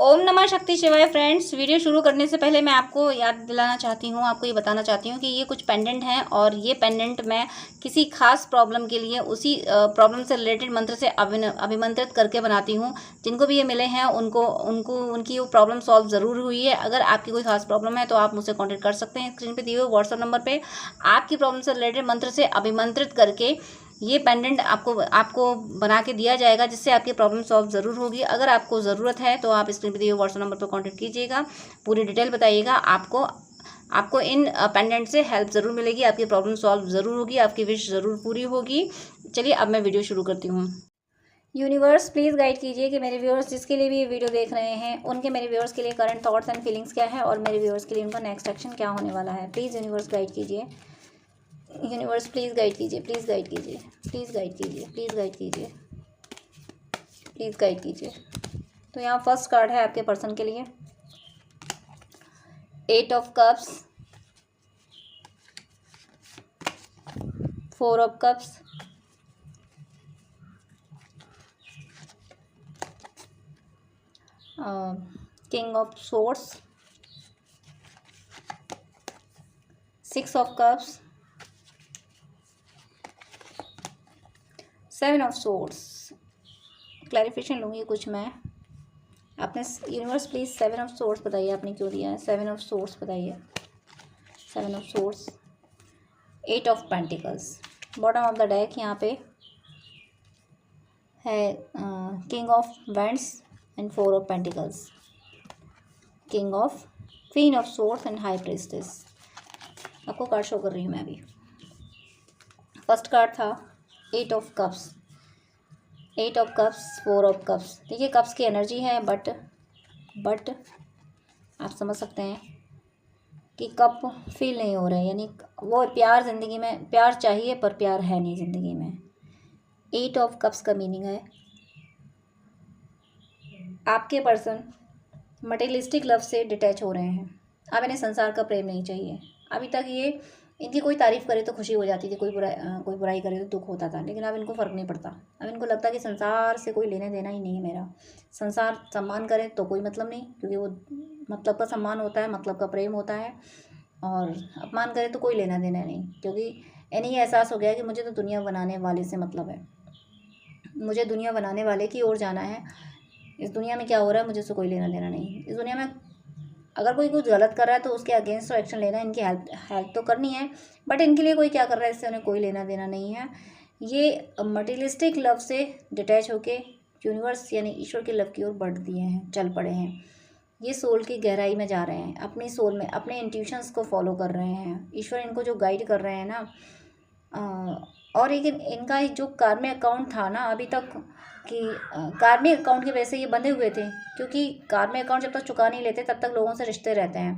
ओम नमः शक्ति शिवाय। फ्रेंड्स, वीडियो शुरू करने से पहले मैं आपको याद दिलाना चाहती हूँ, आपको ये बताना चाहती हूँ कि ये कुछ पेंडेंट हैं और ये पेंडेंट मैं किसी खास प्रॉब्लम के लिए उसी प्रॉब्लम से रिलेटेड मंत्र से अभिमंत्रित करके बनाती हूँ। जिनको भी ये मिले हैं उनको उनको उनकी वो प्रॉब्लम सॉल्व ज़रूर हुई है। अगर आपकी कोई खास प्रॉब्लम है तो आप मुझसे कॉन्टेक्ट कर सकते हैं। स्क्रीन पर दिए हुए व्हाट्सअप नंबर पर आपकी प्रॉब्लम से रिलेटेड मंत्र से अभिमंत्रित करके ये पेंडेंट आपको बना के दिया जाएगा, जिससे आपकी प्रॉब्लम सॉल्व ज़रूर होगी। अगर आपको ज़रूरत है तो आप स्क्रीन पर दिए व्हाट्सएप नंबर पर कांटेक्ट कीजिएगा, पूरी डिटेल बताइएगा। आपको इन पेंडेंट से हेल्प ज़रूर मिलेगी, आपकी प्रॉब्लम सॉल्व ज़रूर होगी, आपकी विश ज़रूर पूरी होगी। चलिए अब मैं वीडियो शुरू करती हूँ। यूनिवर्स प्लीज़ गाइड कीजिए कि मेरे व्यूअर्स जिसके लिए भी ये वीडियो देख रहे हैं उनके मेरे व्यूअर्स के लिए करंट थॉट्स एंड फीलिंग्स क्या है और मेरे व्यूअर्स के लिए उनका नेक्स्ट एक्शन क्या होने वाला है। प्लीज़ यूनिवर्स गाइड कीजिए। यूनिवर्स प्लीज़ गाइड कीजिए, प्लीज़ गाइड कीजिए, प्लीज़ गाइड कीजिए, प्लीज़ गाइड कीजिए, प्लीज़ गाइड कीजिए। तो यहाँ फर्स्ट कार्ड है आपके पर्सन के लिए, 8 of cups, 4 of cups, king of swords, 6 of cups, 7 of swords. Clarification लूँगी कुछ मैं। आपने यूनिवर्स प्लीज़ 7 ऑफ सोर्ड्स बताइए, आपने क्यों दिया है 7 ऑफ सोर्ड्स बताइए। 7 of swords, 8 of pentacles. Bottom of the deck यहाँ पे है king of wands and 4 of pentacles, king of queen of swords and high priestess. आपको कार्ड शो कर रही हूँ मैं अभी। फर्स्ट कार्ड था 8 of cups, 8 of cups, 4 of cups. देखिए कप्स की एनर्जी है, बट आप समझ सकते हैं कि कप फील नहीं हो रहा है, यानी वो प्यार ज़िंदगी में, प्यार चाहिए पर प्यार है नहीं ज़िंदगी में। 8 ऑफ कप्स का मीनिंग है आपके पर्सन मटेरियलिस्टिक लव से डिटैच हो रहे हैं। अब इन्हें संसार का प्रेम नहीं चाहिए। अभी तक ये इनकी कोई तारीफ़ करे तो खुशी हो जाती थी, कोई बुराई करे तो दुख होता था, लेकिन अब इनको फ़र्क नहीं पड़ता। अब इनको लगता है कि संसार से कोई लेना देना ही नहीं है मेरा। संसार सम्मान करे तो कोई मतलब नहीं, क्योंकि वो मतलब का सम्मान होता है, मतलब का प्रेम होता है, और अपमान करे तो कोई लेना देना नहीं, क्योंकि इन्हें ये एहसास हो गया कि मुझे तो दुनिया बनाने वाले से मतलब है, मुझे दुनिया बनाने वाले की ओर जाना है। इस दुनिया में क्या हो रहा है मुझे उससे कोई लेना देना नहीं। इस दुनिया में अगर कोई कुछ गलत कर रहा है तो उसके अगेंस्ट तो एक्शन लेना है, इनकी हेल्प तो करनी है, बट इनके लिए कोई क्या कर रहा है इससे उन्हें कोई लेना देना नहीं है। ये मटेरियलिस्टिक लव से डिटैच होके यूनिवर्स यानी ईश्वर के लव की ओर बढ़ दिए हैं, चल पड़े हैं। ये सोल की गहराई में जा रहे हैं, अपनी सोल में अपने इंट्यूशंस को फॉलो कर रहे हैं। ईश्वर इनको जो गाइड कर रहे हैं ना, और एक इनका जो कार्मिक अकाउंट था ना अभी तक, कि कार्मिक अकाउंट की वजह से ये बंधे हुए थे, क्योंकि कार्मिक अकाउंट जब तक चुका नहीं लेते तब तक लोगों से रिश्ते रहते हैं।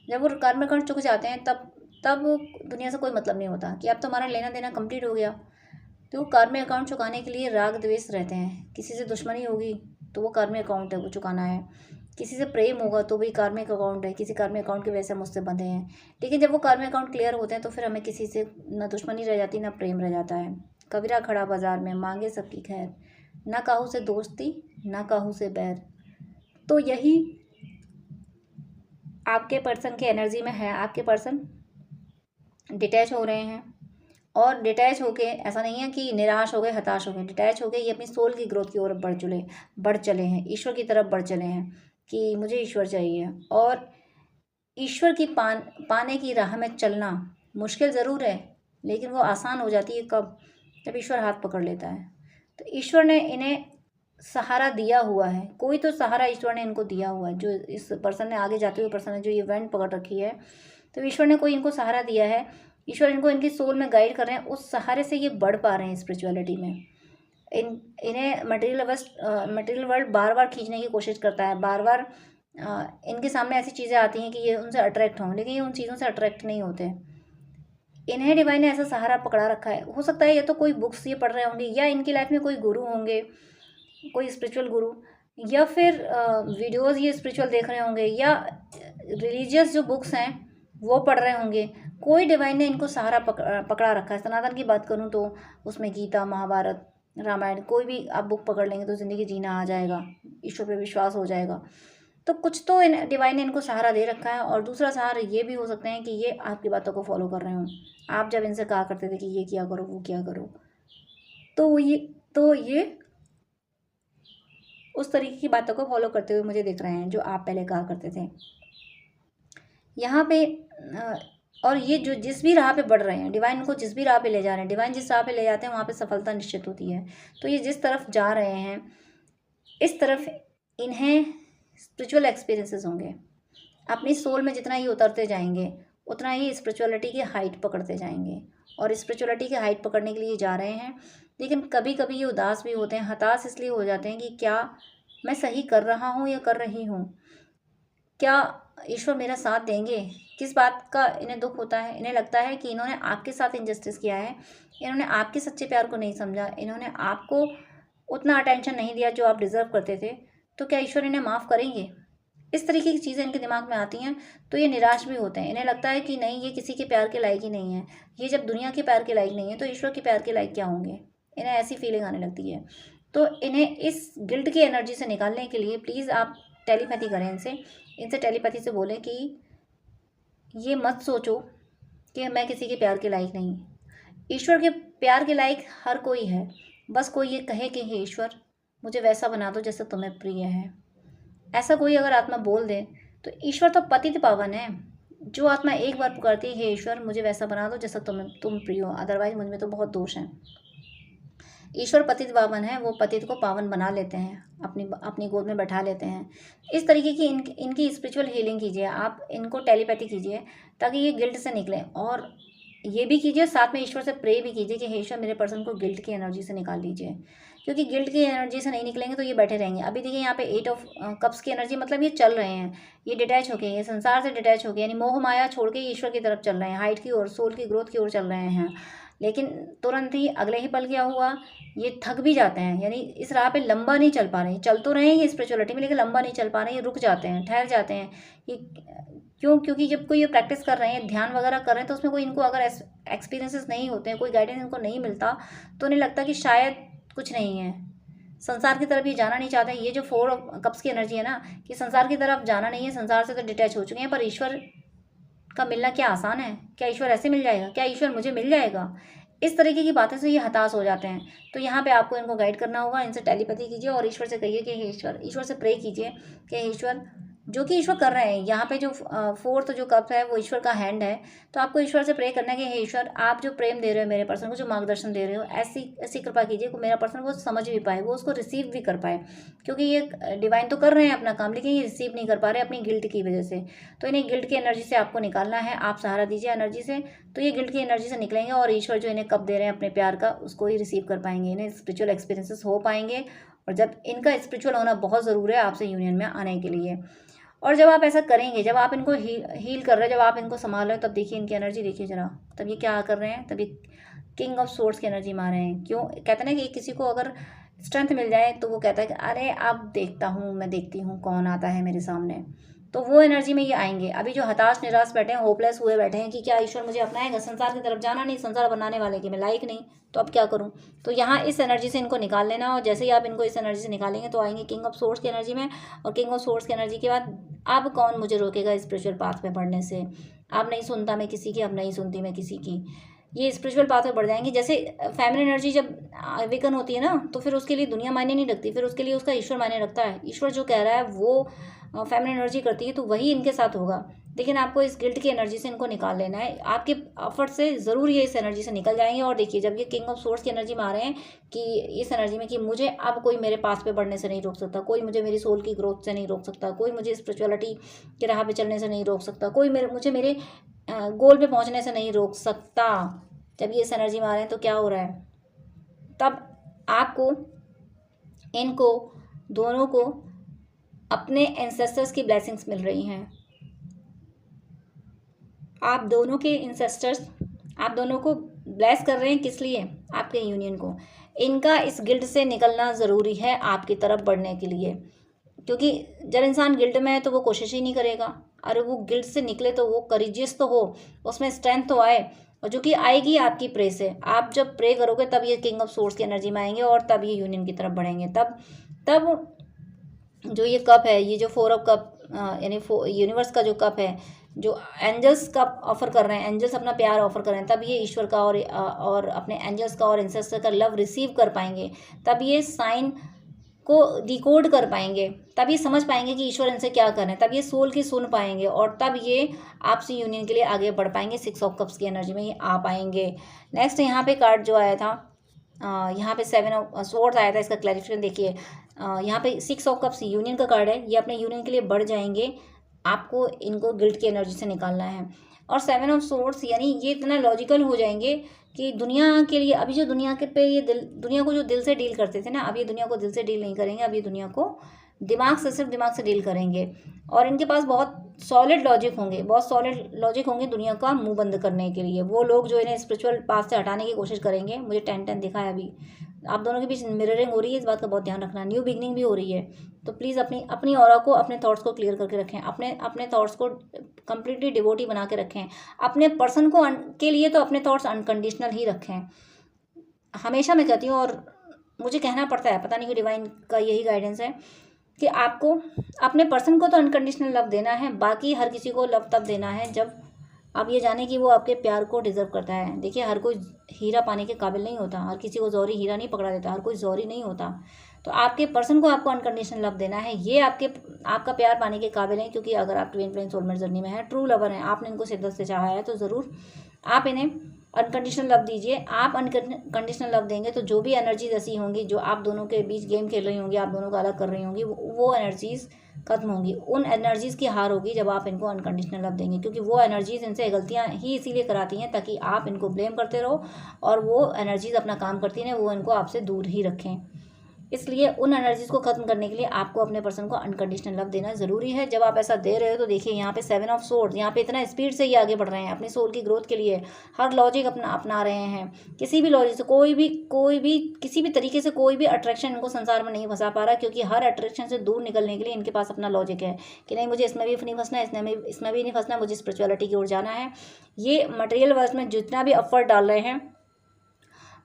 जब वो कार्मिक अकाउंट चुक जाते हैं तब दुनिया से कोई मतलब नहीं होता कि अब तुम्हारा लेना देना कंप्लीट हो गया। तो कार्मिक अकाउंट चुकाने के लिए राग द्वेष रहते हैं। किसी से दुश्मनी होगी तो वो कार्मिक अकाउंट है, वो चुकाना है। किसी से प्रेम होगा तो भी कार्मिक अकाउंट है, किसी कार्मिक अकाउंट की वजह से मुझसे बंधे हैं। लेकिन जब वो कार्मिक अकाउंट क्लियर होते हैं तो फिर हमें किसी से ना दुश्मनी रह जाती ना प्रेम रह जाता है। कबीरा खड़ा बाजार में मांगे सबकी खैर, ना काहू से दोस्ती ना काहू से बैर। तो यही आपके पर्सन की एनर्जी में है। आपके पर्सन डिटैच हो रहे हैं, और डिटैच होके ऐसा नहीं है कि निराश हो गए, हताश हो गए। डिटैच हो गए ये अपनी सोल की ग्रोथ की ओर बढ़ चले हैं, ईश्वर की तरफ बढ़ चले हैं कि मुझे ईश्वर चाहिए। और ईश्वर की पाने की राह में चलना मुश्किल ज़रूर है, लेकिन वो आसान हो जाती है कब, जब ईश्वर हाथ पकड़ लेता है। तो ईश्वर ने इन्हें सहारा दिया हुआ है, कोई तो सहारा ईश्वर ने इनको दिया हुआ है। जो इस पर्सन ने, आगे जाते हुए पर्सन ने जो ये इवेंट पकड़ रखी है, तो ईश्वर ने कोई इनको सहारा दिया है। ईश्वर इनको इनकी सोल में गाइड कर रहे हैं, उस सहारे से ये बढ़ पा रहे हैं स्पिरिचुअलिटी में। इन्हें मटेरियल वर्ल्ड बार बार खींचने की कोशिश करता है, बार बार इनके सामने ऐसी चीज़ें आती हैं कि ये उनसे अट्रैक्ट हों, लेकिन ये उन चीज़ों से अट्रैक्ट नहीं होते। इन्हें डिवाइन ने ऐसा सहारा पकड़ा रखा है। हो सकता है ये तो कोई बुक्स ये पढ़ रहे होंगे, या इनकी लाइफ में कोई गुरु होंगे, कोई स्पिरिचुअल गुरु, या फिर वीडियोस ये स्पिरिचुअल देख रहे होंगे, या रिलीजियस जो बुक्स हैं वो पढ़ रहे होंगे। कोई डिवाइन ने इनको सहारा पकड़ा रखा है। सनातन की बात करूँ तो उसमें गीता, महाभारत, रामायण, कोई भी आप बुक पकड़ लेंगे तो ज़िंदगी जीना आ जाएगा, ईश्वर पे विश्वास हो जाएगा। तो कुछ तो इन डिवाइन ने इनको सहारा दे रखा है। और दूसरा सहारा ये भी हो सकता है कि ये आपकी बातों को फॉलो कर रहे हों। आप जब इनसे कहा करते थे कि ये किया करो, वो किया करो, तो ये उस तरीके की बातों को फॉलो करते हुए मुझे दिख रहे हैं जो आप पहले कहा करते थे यहाँ पे। और ये जो जिस भी राह पे बढ़ रहे हैं, डिवाइन को जिस भी राह पे ले जा रहे हैं, डिवाइन जिस राह पे ले जाते हैं वहाँ पे सफलता निश्चित होती है। तो ये जिस तरफ जा रहे हैं इस तरफ इन्हें स्पिरिचुअल एक्सपीरियंसेस होंगे। अपनी सोल में जितना ही उतरते जाएंगे उतना ही स्पिरिचुअलिटी की हाइट पकड़ते जाएंगे। और स्पिरिचुअलिटी की हाइट पकड़ने के लिए जा रहे हैं। लेकिन कभी कभी ये उदास भी होते हैं, हताश इसलिए हो जाते हैं कि क्या मैं सही कर रहा हूँ या कर रही हूँ, क्या ईश्वर मेरा साथ देंगे। किस बात का इन्हें दुख होता है, इन्हें लगता है कि इन्होंने आपके साथ इनजस्टिस किया है, इन्होंने आपके सच्चे प्यार को नहीं समझा, इन्होंने आपको उतना अटेंशन नहीं दिया जो आप डिज़र्व करते थे। तो क्या ईश्वर इन्हें माफ़ करेंगे। इस तरीके की चीज़ें इनके दिमाग में आती हैं। तो ये निराश भी होते हैं। इन्हें लगता है कि नहीं, ये किसी के प्यार के लायक ही नहीं है। ये जब दुनिया के प्यार के लायक नहीं है तो ईश्वर के प्यार के लायक क्या होंगे। इन्हें ऐसी फीलिंग आने लगती है। तो इन्हें इस गिल्ट की एनर्जी से निकालने के लिए प्लीज़ आप टेलीपैथी करें इनसे। इनसे टेलीपैथी से बोलें कि ये मत सोचो कि मैं किसी के प्यार के लायक नहीं। ईश्वर के प्यार के लायक हर कोई है। बस कोई ये कहे कि हे ईश्वर, मुझे वैसा बना दो जैसा तुम्हें प्रिय है। ऐसा कोई अगर आत्मा बोल दे तो ईश्वर तो पतित पावन है। जो आत्मा एक बार पुकारती है हे ईश्वर, मुझे वैसा बना दो जैसा तुम प्रिय हो, अदरवाइज मुझ में तो बहुत दोष हैं। ईश्वर पतित पावन है, वो पतित को पावन बना लेते हैं, अपनी अपनी गोद में बैठा लेते हैं। इस तरीके की इनकी स्पिरिचुअल हीलिंग कीजिए। आप इनको टेलीपैथी कीजिए ताकि ये गिल्ट से निकलें। और ये भी कीजिए, साथ में ईश्वर से प्रे भी कीजिए कि हे ईश्वर, मेरे पर्सन को गिल्ट की एनर्जी से निकाल लीजिए। क्योंकि गिल्ट की एनर्जी से नहीं निकलेंगे तो ये बैठे रहेंगे। अभी देखिए यहाँ पे 8 ऑफ कप्स की एनर्जी, मतलब ये चल रहे हैं, ये डिटैच हो गए, ये संसार से डिटैच हो गए, यानी मोह माया छोड़ के ईश्वर की तरफ चल रहे हैं, हाइट की ओर, सोल की ग्रोथ की ओर चल रहे हैं। लेकिन तुरंत ही अगले ही पल क्या हुआ, ये थक भी जाते हैं। यानी इस राह पे लंबा नहीं चल पा रहे हैं। चल तो रहे हैं ये स्पिरिचुअलिटी में, लेकिन लंबा नहीं चल पा रहे हैं, ये रुक जाते हैं, ठहर जाते हैं। ये क्यों? क्योंकि जब कोई ये प्रैक्टिस कर रहे हैं, ध्यान वगैरह कर रहे हैं, तो उसमें कोई इनको अगर एक्सपीरियंसेस नहीं होते हैं, कोई गाइडेंस इनको नहीं मिलता, तो उन्हें लगता कि शायद कुछ नहीं है, संसार की तरफ ये जाना नहीं चाहते। ये जो 4 कप्स की एनर्जी है ना, कि संसार की तरफ जाना नहीं है, संसार से तो डिटैच हो चुके हैं। पर ईश्वर का मिलना क्या आसान है? क्या ईश्वर ऐसे मिल जाएगा? क्या ईश्वर मुझे मिल जाएगा? इस तरीके की बातें से ये हताश हो जाते हैं। तो यहाँ पे आपको इनको गाइड करना होगा। इनसे टेलीपैथी कीजिए और ईश्वर से कहिए कि हे ईश्वर, ईश्वर से प्रे कीजिए कि हे ईश्वर, जो कि ईश्वर कर रहे हैं। यहाँ पे जो 4th जो कप है वो ईश्वर का हैंड है। तो आपको ईश्वर से प्रे करना है कि हे ईश्वर, आप जो प्रेम दे रहे हो मेरे पर्सन को, जो मार्गदर्शन दे रहे हो, ऐसी ऐसी कृपा कीजिए कि मेरा पर्सन वो समझ भी पाए, वो उसको रिसीव भी कर पाए। क्योंकि ये डिवाइन तो कर रहे हैं अपना काम, लेकिन ये रिसीव नहीं कर पा रहे अपनी गिल्ट की वजह से। तो इन्हें गिल्ट की एनर्जी से आपको निकालना है। आप सहारा दीजिए एनर्जी से, तो ये गिल्ट की एनर्जी से निकलेंगे और ईश्वर जो इन्हें कप दे रहे हैं अपने प्यार का, उसको ही रिसीव कर पाएंगे। इन्हें स्पिरिचुअल एक्सपीरियंसेस हो पाएंगे। और जब इनका स्पिरिचुअल होना बहुत ज़रूरी है आपसे यूनियन में आने के लिए। और जब आप ऐसा करेंगे, जब आप इनको हील कर रहे हैं, जब आप इनको संभाल रहे हो, तब देखिए इनकी एनर्जी देखिए ज़रा। तब ये क्या कर रहे हैं, तब ये किंग ऑफ सोर्ड्स की एनर्जी मार रहे हैं। क्यों कहते हैं ना कि किसी को अगर स्ट्रेंथ मिल जाए तो वो कहता है कि अरे अब देखता हूँ, मैं देखती हूँ कौन आता है मेरे सामने। तो वो एनर्जी में ये आएंगे। अभी जो हताश निराश बैठे हैं, होपलेस हुए बैठे हैं कि क्या ईश्वर मुझे अपनाएगा, संसार की तरफ जाना नहीं, संसार बनाने वाले की मैं लायक नहीं, तो अब क्या करूं। तो यहाँ इस एनर्जी से इनको निकाल लेना। और जैसे ही आप इनको इस एनर्जी से निकालेंगे तो आएंगे किंग ऑफ सोर्ड्स की एनर्जी में। और किंग ऑफ सोर्ड्स की एनर्जी के बाद अब कौन मुझे रोकेगा स्पिरिचुअल पाथ में बढ़ने से। अब नहीं सुनता मैं किसी की, अब नहीं सुनती मैं किसी की। ये स्पिरिचुअल पाथ में बढ़ जाएंगे। जैसे फैमिली एनर्जी जब अवेकन होती है ना, तो फिर उसके लिए दुनिया मायने नहीं रखती, फिर उसके लिए उसका ईश्वर मायने रखता है। ईश्वर जो कह रहा है वो फैमिली एनर्जी करती है, तो वही इनके साथ होगा। लेकिन आपको इस गिल्ट की एनर्जी से इनको निकाल लेना है। आपके एफर्ट से ज़रूर ये इस एनर्जी से निकल जाएंगे। और देखिए जब ये किंग ऑफ सोर्ड्स की एनर्जी में आ रहे हैं कि इस एनर्जी में कि मुझे अब कोई मेरे पास पे बढ़ने से नहीं रोक सकता, कोई मुझे मेरी सोल की ग्रोथ से नहीं रोक सकता, कोई मुझे स्पिरिचुअलिटी के राह पे चलने से नहीं रोक सकता, कोई मुझे मेरे गोल पे पहुँचने से नहीं रोक सकता। जब ये इस एनर्जी में आ रहे हैं तो क्या हो रहा है, तब आपको इनको दोनों को अपने एंसेस्टर्स की ब्लेसिंग्स मिल रही हैं। आप दोनों के एंसेस्टर्स आप दोनों को ब्लेस कर रहे हैं। किस लिए? आपके यूनियन को। इनका इस गिल्ट से निकलना ज़रूरी है आपकी तरफ बढ़ने के लिए। क्योंकि जब इंसान गिल्ट में है तो वो कोशिश ही नहीं करेगा। अरे वो गिल्ट से निकले तो वो करेजियस तो हो, उसमें स्ट्रेंथ तो आए। और जो कि आएगी आपकी प्रे से। आप जब प्रे करोगे तब ये किंग ऑफ सोर्स की एनर्जी में आएंगे और तब ये यूनियन की तरफ बढ़ेंगे। तब जो ये कप है, ये जो 4 ऑफ कप यानी यूनिवर्स का जो कप है, जो एंजल्स का ऑफर कर रहे हैं, एंजल्स अपना प्यार ऑफर कर रहे हैं, तब ये ईश्वर का और अपने एंजल्स का और एंसेस्टर का लव रिसीव कर पाएंगे। तब ये साइन को डिकोड कर पाएंगे, तब ये समझ पाएंगे कि ईश्वर इनसे क्या कर रहे हैं, तब ये सोल की सुन पाएंगे और तब ये आपसी यूनियन के लिए आगे बढ़ पाएंगे। 6 ऑफ कप्स की एनर्जी में ये आ पाएंगे। नेक्स्ट यहाँ पे कार्ड जो आया था, यहाँ पे 7 ऑफ स्वॉर्ड्स आया था। इसका क्लैरिफिकेशन देखिए, यहाँ पे 6 ऑफ कप्स यूनियन का कार्ड है। ये अपने यूनियन के लिए बढ़ जाएंगे, आपको इनको गिल्ट की एनर्जी से निकालना है। और 7 ऑफ स्वॉर्ड्स यानी ये इतना लॉजिकल हो जाएंगे कि दुनिया के लिए, अभी जो दुनिया के पे ये दुनिया को जो दिल से डील करते थे ना, अब ये दुनिया को दिल से डील नहीं करेंगे, अब ये दुनिया को दिमाग से, सिर्फ दिमाग से डील करेंगे। और इनके पास बहुत सॉलिड लॉजिक होंगे, बहुत सॉलिड लॉजिक होंगे दुनिया का मुंह बंद करने के लिए। वो लोग जो इन्हें स्पिरिचुअल पाथ से हटाने की कोशिश करेंगे। मुझे 10-10 दिखा है अभी। आप दोनों के बीच मिररिंग हो रही है, इस बात का बहुत ध्यान रखना। न्यू बिगनिंग भी हो रही है, तो प्लीज़ अपनी ऑरा को, अपने थॉट्स को क्लियर करके रखें, अपने थॉट्स को कंप्लीटली डिवोटी बना के रखें। अपने पर्सन को के लिए तो अपने थॉट्स अनकंडीशनल ही रखें। हमेशा मैं कहती हूँ, और मुझे कहना पड़ता है, पता नहीं कि डिवाइन का यही गाइडेंस है कि आपको अपने पर्सन को तो अनकंडीशनल लव देना है, बाकी हर किसी को लव तब देना है जब आप ये जाने कि वो आपके प्यार को डिजर्व करता है। देखिए, हर कोई हीरा पाने के काबिल नहीं होता, हर किसी को जौहरी हीरा नहीं पकड़ा देता, हर कोई जौहरी नहीं होता। तो आपके पर्सन को आपको अनकंडीशनल लव देना है। ये आपका प्यार पाने के काबिल है, क्योंकि अगर आप ट्विन फ्लेम सोलमेट जर्नी में है, ट्रू लवर हैं, आपने इनको शिद्दत से चाहा है, तो ज़रूर आप इन्हें अनकंडीशनल लव दीजिए। आप अनकंडीशनल लव देंगे तो जो भी एनर्जीज ऐसी होंगी जो आप दोनों के बीच गेम खेल रही होंगी, आप दोनों को अलग कर रही होंगी, वो एनर्जीज खत्म होंगी। उन एनर्जीज़ की हार होगी जब आप इनको अनकंडीशनल लव देंगे, क्योंकि वो एनर्जीज़ इनसे गलतियाँ ही इसीलिए कराती हैं ताकि आप इनको ब्लेम करते रहो, और वो एनर्जीज़ अपना काम करती हैं, वो इनको आपसे दूर ही रखें। इसलिए उन एनर्जीज़ को ख़त्म करने के लिए आपको अपने पर्सन को अनकंडीशनल लव देना ज़रूरी है। जब आप ऐसा दे रहे हो तो देखिए, यहाँ पे 7 ऑफ सोर्ड्स, यहाँ पे इतना स्पीड से ये आगे बढ़ रहे हैं अपनी सोल की ग्रोथ के लिए। हर लॉजिक अपना रहे हैं। किसी भी लॉजिक से कोई भी किसी भी तरीके से कोई भी अट्रैक्शन इनको संसार में नहीं फंसा पा रहा, क्योंकि हर अट्रैक्शन से दूर निकलने के लिए इनके पास अपना लॉजिक है कि नहीं, मुझे इसमें भी नहीं फंसना है, इसमें भी नहीं फंसना, मुझे स्पिरिचुअलिटी की ओर जाना है। ये मटेरियल वर्ल्ड में जितना भी एफर्ट डाल रहे हैं,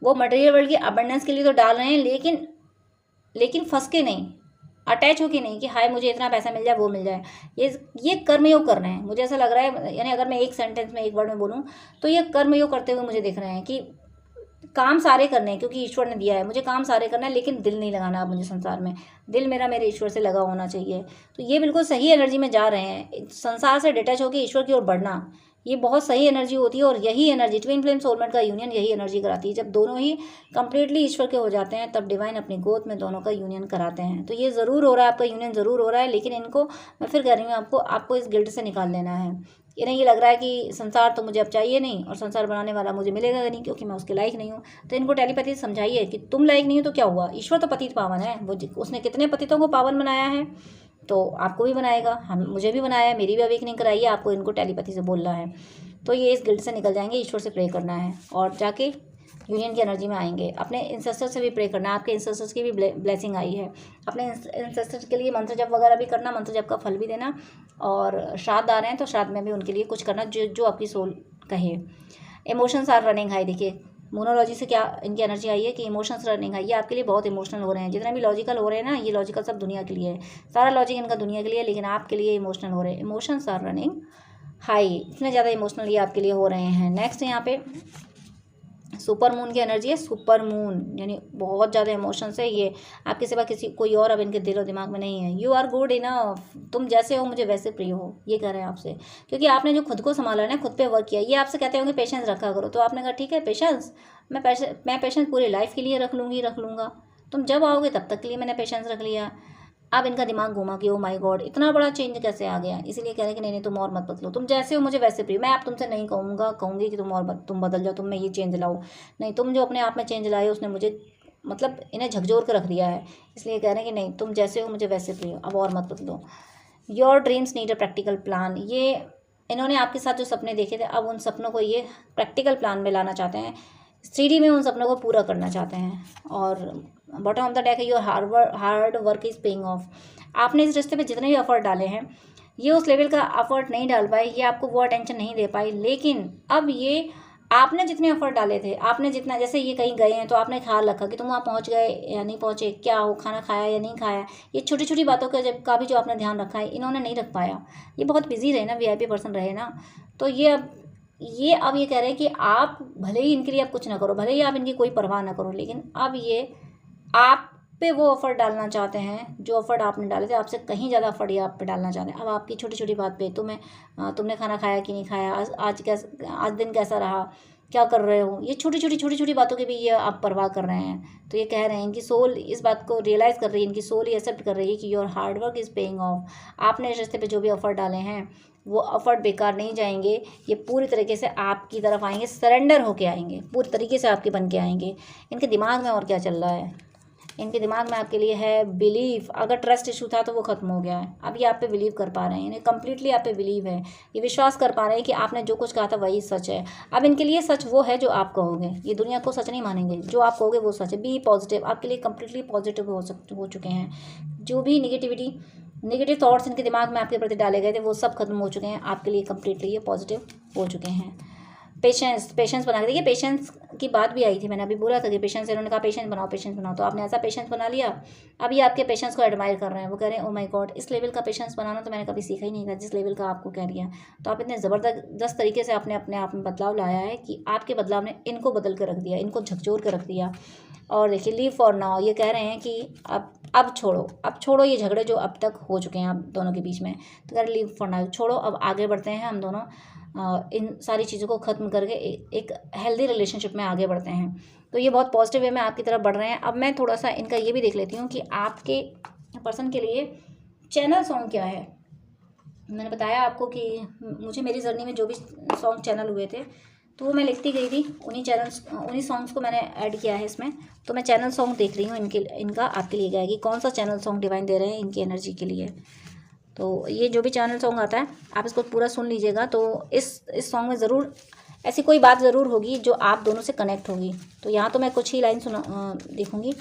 वो मटेरियल वर्ल्ड की अबंडेंस के लिए तो डाल रहे हैं, लेकिन फंस के नहीं, अटैच होके नहीं कि हाय मुझे इतना पैसा मिल जाए, वो मिल जाए। ये कर्मयोग कर रहे हैं, मुझे ऐसा लग रहा है। यानी अगर मैं एक सेंटेंस में, एक वर्ड में बोलूँ तो ये कर्मयोग करते हुए मुझे दिख रहे हैं कि काम सारे करने हैं, क्योंकि ईश्वर ने दिया है मुझे काम सारे करना है, लेकिन दिल नहीं लगाना अब मुझे संसार में। दिल मेरे ईश्वर से लगा होना चाहिए। तो ये बिल्कुल सही एनर्जी में जा रहे हैं। संसार से डिटैच होकर ईश्वर की ओर बढ़ना, ये बहुत सही एनर्जी होती है। और यही एनर्जी, ट्विन फ्लेम सोलमेट का यूनियन यही एनर्जी कराती है। जब दोनों ही कंप्लीटली ईश्वर के हो जाते हैं, तब डिवाइन अपनी गोद में दोनों का यूनियन कराते हैं। तो ये ज़रूर हो रहा है, आपका यूनियन ज़रूर हो रहा है, लेकिन इनको, मैं फिर कह रही हूँ, आपको इस गिल्ट से निकाल लेना है। इन्हें ये लग रहा है कि संसार तो मुझे अब चाहिए नहीं, और संसार बनाने वाला मुझे मिलेगा नहीं, क्योंकि मैं उसके लायक नहीं हूँ। तो इनको टेलीपैथी समझाइए कि तुम लायक नहीं हो तो क्या हुआ, ईश्वर तो पतित पावन है, वो उसने कितने पतितों को पावन बनाया है, तो आपको भी बनाएगा। मुझे भी बनाया है, मेरी भी अवेकनिंग कराई है, आपको इनको टेलीपैथी से बोलना है। तो ये इस गिल्ट से निकल जाएंगे। ईश्वर से प्रे करना है और जाके यूनियन की एनर्जी में आएंगे। अपने इंसेस्टर से भी प्रे करना है, आपके इंसेस्टर्स की भी ब्लेसिंग आई है। अपने इंसेस्टर्स के लिए मंत्र जप वगैरह भी करना, मंत्र जप का फल भी देना। और श्राद्ध आ रहे हैं तो श्राद्ध में भी उनके लिए कुछ करना जो आपकी सोल कहे। Emotions are running high. देखिए, मोनोलॉजी से क्या इनकी एनर्जी आई है कि इमोशंस रनिंग हाई। ये आपके लिए बहुत इमोशनल हो रहे हैं। जितना भी लॉजिकल हो रहे हैं ना, ये लॉजिकल सब दुनिया के लिए है, सारा लॉजिक इनका दुनिया के लिए है, लेकिन आपके लिए इमोशनल हो रहे हैं। इमोशंस आर रनिंग हाई, इतने ज़्यादा इमोशनल ये आपके लिए हो रहे हैं। नेक्स्ट यहाँ पे सुपर मून की एनर्जी है। सुपर मून यानी बहुत ज़्यादा इमोशंस है। ये आपके सिवा कोई और अब इनके दिल और दिमाग में नहीं है। यू आर गुड इनफ, तुम जैसे हो मुझे वैसे प्रिय हो, ये कह रहे हैं आपसे, क्योंकि आपने जो खुद को संभाला ना, खुद पे वर्क किया। ये आपसे कहते होंगे पेशेंस रखा करो, तो आपने कहा ठीक है पेशेंस, मैं पेशेंस पूरी लाइफ के लिए रख लूँगा। तुम जब आओगे तब तक के लिए मैंने पेशेंस रख लिया। अब इनका दिमाग घूमा कि ओ माय गॉड, इतना बड़ा चेंज कैसे आ गया। इसलिए कह रहे हैं कि नहीं तुम और मत बदलो, तुम जैसे हो मुझे वैसे प्रिय। मैं आप तुमसे नहीं कहूँगी कि तुम बदल जाओ, तुम में ये चेंज लाओ। नहीं, तुम जो अपने आप में चेंज लाए उसने मुझे मतलब इन्हें झकझोर कर रख दिया है। इसलिए कह रहे हैं कि नहीं, तुम जैसे हो मुझे वैसे प्रिय, अब और मत बदलो। Your dreams need a practical plan. ये इन्होंने आपके साथ जो सपने देखे थे, अब उन सपनों को ये प्रैक्टिकल प्लान में लाना चाहते हैं। 3D में उन सपनों को पूरा करना चाहते हैं। और बॉटम ऑफ द डेक है your hard work is paying off. आपने इस रिश्ते पे जितने भी एफर्ट डाले हैं, ये उस लेवल का एफर्ट नहीं डाल पाए, ये आपको वो अटेंशन नहीं दे पाई, लेकिन अब ये आपने जितने एफर्ट डाले थे, आपने जितना, जैसे ये कहीं गए हैं तो आपने ख्याल रखा कि तुम वहाँ पहुँच गए या नहीं पहुँचे, क्या हो, खाना खाया या नहीं खाया, ये छोटी छोटी बातों का भी जो आपने ध्यान रखा है, इन्होंने नहीं रख पाया। ये बहुत बिजी रहे ना, वीआईपी पर्सन रहे ना, तो ये कह रहे हैं कि आप भले ही इनके लिए आप कुछ ना करो, भले ही आप इनकी कोई परवाह ना करो, लेकिन अब ये आप पे वो एफर्ट डालना चाहते हैं जो एफर्ट आपने डाले थे, आपसे कहीं ज़्यादा एफर्ट ये आप पे डालना चाहते हैं। अब आपकी छोटी छोटी बात पे तुमने खाना खाया कि नहीं खाया, आज दिन कैसा रहा, क्या कर रहे हो, ये छोटी छोटी बातों की भी ये आप परवाह कर रहे हैं। तो ये कह रहे हैं कि सोल इस बात को रियलाइज़ कर रही है, इनकी सोल ये एक्सेप्ट कर रही है कि your hard work is paying off. आपने इस रिश्ते पे जो भी एफर्ट डाले हैं वो एफर्ट बेकार नहीं जाएंगे, ये पूरी तरीके से आपकी तरफ आएंगे, सरेंडर होके आएंगे, पूरी तरीके से आपके बन के आएंगे। इनके दिमाग में और क्या चल रहा है, इनके दिमाग में आपके लिए है बिलीव। अगर ट्रस्ट इशू था तो वो ख़त्म हो गया है, अब ये आप पे बिलीव कर पा रहे हैं, इन्हें कम्प्लीटली आप पे बिलीव है, ये विश्वास कर पा रहे हैं कि आपने जो कुछ कहा था वही सच है। अब इनके लिए सच वो है जो आप कहोगे, ये दुनिया को सच नहीं मानेंगे, जो आप कहोगे वो सच है। बी पॉजिटिव, आपके लिए कम्प्लीटली पॉजिटिव हो चुके हैं। जो भी नेगेटिव थॉट्स इनके दिमाग में आपके प्रति डाले गए थे वो सब खत्म हो चुके हैं, आपके लिए कम्प्लीटली ये पॉजिटिव हो चुके हैं। पेशेंस बना के देखिए, पेशेंस की बात भी आई थी, मैंने अभी बोला था कि पेशेंस, इन्होंने कहा पेशेंस बनाओ, तो आपने ऐसा पेशेंस बना लिया। अब ये आपके पेशेंस को एडमायर कर रहे हैं, वो कह रहे हैं ओ माय गॉड, इस लेवल का पेशेंस बनाना तो मैंने कभी सीखा ही नहीं था जिस लेवल का आपको कह दिया। तो आप इतने ज़बरदस्त तरीके से आपने अपने आप में बदलाव लाया है कि आपके बदलाव ने इनको बदल कर रख दिया, इनको झकझोर कर रख दिया। और देखिए लीव फॉर नाउ, ये कह रहे हैं कि अब छोड़ो ये झगड़े जो अब तक हो चुके हैं आप दोनों के बीच में। तो कह रहे लीव फॉर नाउ, छोड़ो, अब आगे बढ़ते हैं हम दोनों, इन सारी चीज़ों को ख़त्म करके एक हेल्दी रिलेशनशिप में आगे बढ़ते हैं। तो ये बहुत पॉजिटिव वे में आपकी तरफ बढ़ रहे हैं। अब मैं थोड़ा सा इनका ये भी देख लेती हूँ कि आपके पर्सन के लिए चैनल सॉन्ग क्या है। मैंने बताया आपको कि मुझे मेरी जर्नी में जो भी सॉन्ग चैनल हुए थे तो वो मैं लिखती गई थी, उन्हीं सॉन्ग्स को मैंने ऐड किया है इसमें। तो मैं चैनल सॉन्ग देख रही हूँ इनका आपके लिए गया कि कौन सा चैनल सॉन्ग डिवाइन दे रहे हैं इनकी एनर्जी के लिए। तो ये जो भी चैनल सॉन्ग आता है आप इसको पूरा सुन लीजिएगा। तो इस सॉन्ग में ज़रूर ऐसी कोई बात ज़रूर होगी जो आप दोनों से कनेक्ट होगी। तो यहाँ तो मैं कुछ ही लाइन देखूँगी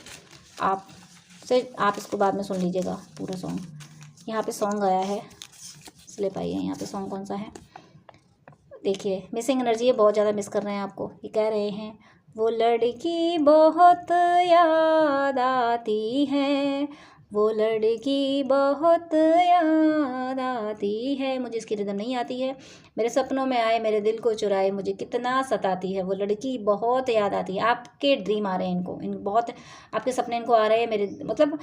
आप इसको बाद में सुन लीजिएगा पूरा सॉन्ग। यहाँ पे सॉन्ग आया है, स्लिप आई है, यहाँ पे सॉन्ग कौन सा है देखिए। मिसिंग एनर्जी है, बहुत ज़्यादा मिस कर रहे हैं आपको। ये कह रहे हैं वो लड़की बहुत याद आती है, वो लड़की बहुत याद आती है, मुझे इसकी रिदम नहीं आती है। मेरे सपनों में आए, मेरे दिल को चुराए, मुझे कितना सताती है, वो लड़की बहुत याद आती है। आपके ड्रीम आ रहे हैं इनको, बहुत आपके सपने इनको आ रहे हैं, मेरे मतलब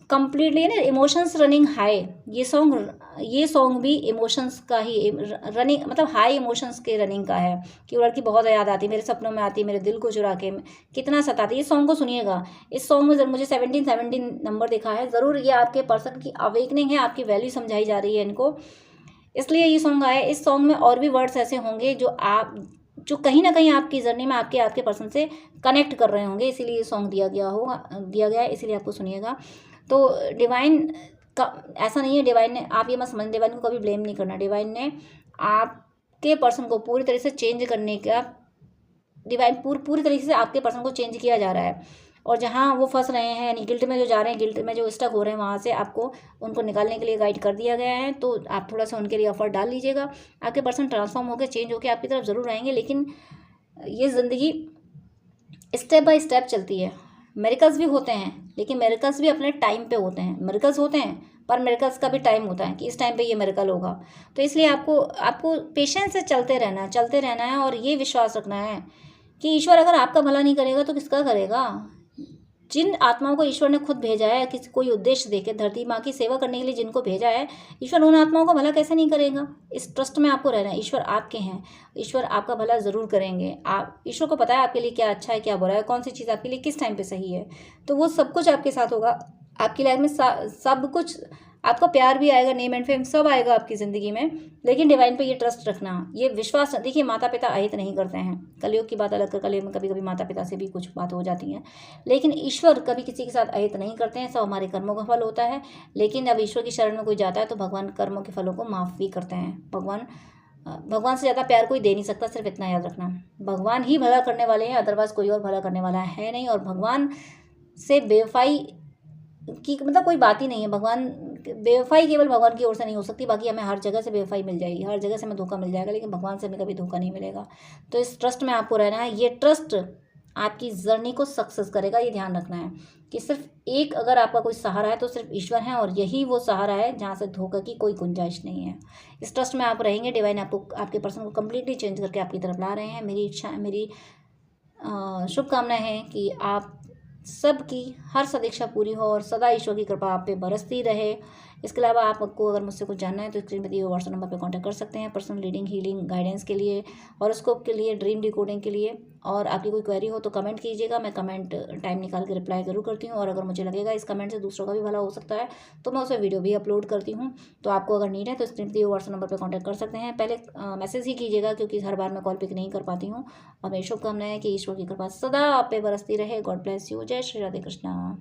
कम्प्लीटली ना इमोशंस रनिंग हाई। ये सॉन्ग भी इमोशंस का ही रनिंग, मतलब हाई इमोशंस के रनिंग का है कि वो लड़की बहुत याद आती है, मेरे सपनों में आती है, मेरे दिल को चुरा के कितना सताती है। इस सॉन्ग को सुनिएगा। इस सॉन्ग में मुझे 17 नंबर दिखा है। ज़रूर ये आपके पर्सन की अवेकनिंग है, आपकी वैल्यू समझाई जा रही है इनको, इसलिए ये सॉन्ग आया। इस सॉन्ग में और भी वर्ड्स ऐसे होंगे जो कहीं ना कहीं आपकी जर्नी में आपके पर्सन से कनेक्ट कर रहे होंगे, इसीलिए ये सॉन्ग दिया गया है, इसीलिए आपको सुनिएगा। तो डिवाइन का ऐसा नहीं है, डिवाइन ने, आप ये मत समझ, डिवाइन को कभी ब्लेम नहीं करना। डिवाइन ने आपके पर्सन को पूरी तरह से चेंज करने का, डिवाइन पूरी तरीके से आपके पर्सन को चेंज किया जा रहा है। और जहाँ वो फंस रहे हैं, यानी गिल्ट में जो जा रहे हैं, गिल्ट में जो स्टक हो रहे हैं, वहाँ से आपको उनको निकालने के लिए गाइड कर दिया गया है। तो आप थोड़ा सा उनके लिए एफर्ट डाल लीजिएगा, आपके पर्सन ट्रांसफॉर्म होकर चेंज होकर आपकी तरफ ज़रूर आएंगे। लेकिन ये ज़िंदगी स्टेप बाय स्टेप चलती है। मिरेकल्स भी होते हैं, लेकिन मिरेकल्स भी अपने टाइम पे होते हैं। मिरेकल्स होते हैं पर मिरेकल्स का भी टाइम होता है कि इस टाइम पे ये मिरेकल होगा। तो इसलिए आपको पेशेंस से चलते रहना है और ये विश्वास रखना है कि ईश्वर अगर आपका भला नहीं करेगा तो किसका करेगा। जिन आत्माओं को ईश्वर ने खुद भेजा है, किसी कोई उद्देश्य देके धरती माँ की सेवा करने के लिए जिनको भेजा है, ईश्वर उन आत्माओं का भला कैसे नहीं करेगा। इस ट्रस्ट में आपको रहना है, ईश्वर आपके हैं, ईश्वर आपका भला ज़रूर करेंगे। आप ईश्वर को पता है आपके लिए क्या अच्छा है क्या बुरा है, कौन सी चीज़ आपके लिए किस टाइम पे सही है। तो वो सब कुछ आपके साथ होगा। आपकी लाइफ में सब कुछ, आपका प्यार भी आएगा, नेम एंड फेम सब आएगा आपकी ज़िंदगी में। लेकिन डिवाइन पे ये ट्रस्ट रखना, ये विश्वास। देखिए माता पिता अहित नहीं करते हैं, कलयुग की बात अलग कर, कलयुग में कभी कभी माता पिता से भी कुछ बात हो जाती है, लेकिन ईश्वर कभी किसी के साथ अहित नहीं करते हैं। सब हमारे कर्मों का फल होता है। लेकिन अब ईश्वर की शरण में कोई जाता है तो भगवान कर्मों के फलों को माफ़ भी करते हैं। भगवान से ज़्यादा प्यार कोई दे नहीं सकता। सिर्फ इतना याद रखना, भगवान ही भला करने वाले हैं, अदरवाइज़ कोई और भला करने वाला है नहीं। और भगवान से बेवफाई की मतलब कोई बात ही नहीं है। भगवान बेवफाई केवल भगवान की ओर से नहीं हो सकती, बाकी हमें हर जगह से बेवफाई मिल जाएगी, हर जगह से हमें धोखा मिल जाएगा, लेकिन भगवान से हमें कभी धोखा नहीं मिलेगा। तो इस ट्रस्ट में आपको रहना है। ये ट्रस्ट आपकी जर्नी को सक्सेस करेगा, ये ध्यान रखना है कि सिर्फ एक अगर आपका कोई सहारा है तो सिर्फ ईश्वर है, और यही वो सहारा है जहाँ से धोखा की कोई गुंजाइश नहीं है। इस ट्रस्ट में आप रहेंगे, डिवाइन आपको आपके पर्सन को कम्प्लीटली चेंज करके आपकी तरफ ला रहे हैं। मेरी इच्छा, मेरी शुभकामनाएं हैं कि आप सबकी हर सदीक्षा पूरी हो और सदा ईश्वर की कृपा आप पे बरसती रहे। इसके अलावा आपको अगर मुझसे कुछ जानना है तो स्क्रीन पर दिए व्हाट्सएप नंबर पे कांटेक्ट कर सकते हैं पर्सनल रीडिंग, हीलिंग, गाइडेंस के लिए, हॉरोस्कोप के लिए, ड्रीम डिकोडिंग के लिए। और आपकी कोई क्वेरी हो तो कमेंट कीजिएगा, मैं कमेंट टाइम निकाल के रिप्लाई ज़रूर करती हूँ। और अगर मुझे लगेगा इस कमेंट से दूसरों का भी भला हो सकता है तो मैं उसे वीडियो भी अपलोड करती हूँ। तो आपको अगर नीड है तो स्क्रीन पर दिए व्हाट्सएप नंबर पर कॉन्टैक्ट कर सकते हैं। पहले मैसेज ही कीजिएगा, क्योंकि हर बार मैं कॉल पिक नहीं कर पाती हूँ। और मेरी शुभकामनाएं है कि ईश्वर की कृपा सदा आप पे बरसती रहे। God bless you. जय श्री राधे कृष्णा।